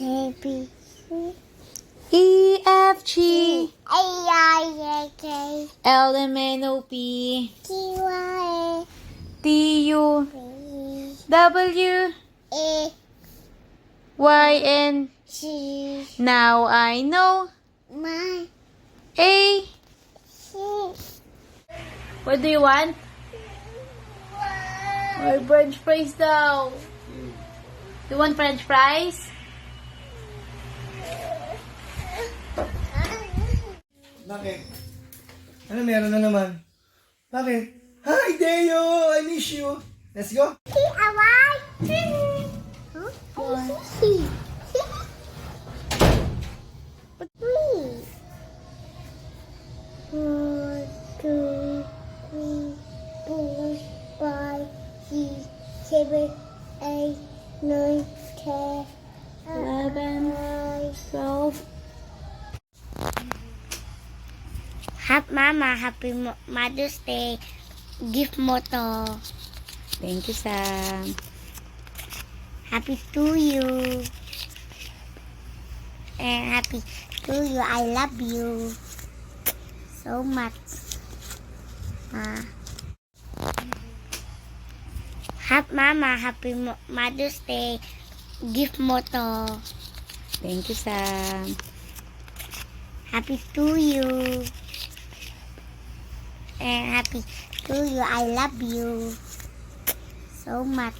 A, B, C, E, F, G, A, I, K, L, M, N, O, P, Q, Y, T, U, B, W, A, Y, and C, now I know my, A. C, What do you want? Or French fries daw. You want French fries? Bakit? Ano meron na naman? Bakit? Hi, Deo! I miss you! Let's go! C, Y, C, three. 1, 2, 3, 4, 5, 6, 7, 8, 9, 10, 11, 12. Mama, happy Mother's Day. Gift mo to. Thank you, Sam. Happy to you. And happy to you. I love you so much. Mama, happy Mother's Day. Gift mo to. Thank you, Sam. Happy to you. And happy to you. I love you so much.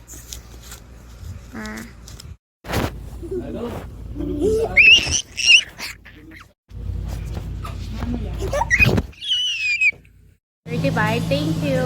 $35, thank you.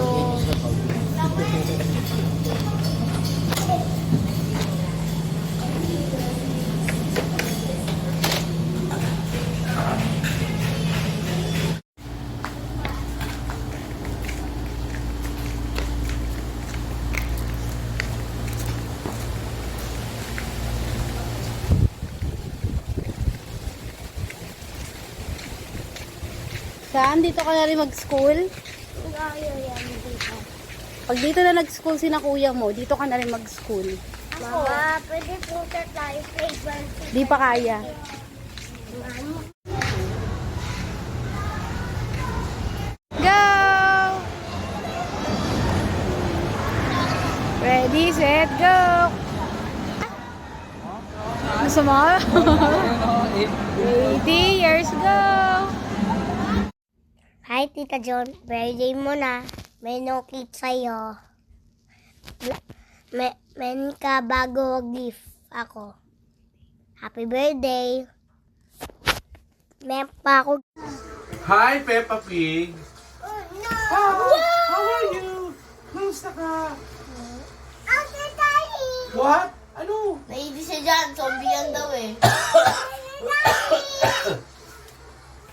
Saan? Dito ka na rin mag-school? Pag dito na nag-school si na kuya mo, dito ka na rin mag-school. Mama, pwede punta tayo sa ibang Di pa kaya. Go! Ready, set, go! Gusto mo? 80 years go! Hi, Tita John. Birthday mo na. May no-kit sa'yo. May ka bago gift ako. Happy birthday. May pa ako. Hi, Peppa Pig! Oh, no! How are you? Kumusta ka? Ate Daddy! What? Ano? Naidi siya dyan, zombie yan daw eh.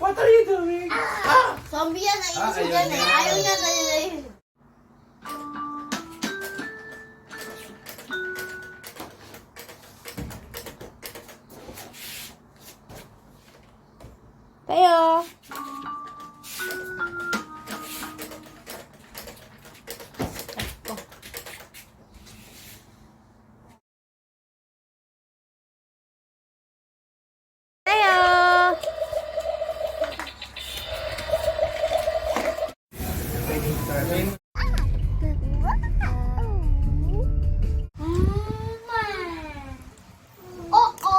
What are you doing? Zombie yan, naidi siya ayun dyan eh. yan. Ayaw niya na yun. Tayo! Tayo! Oo.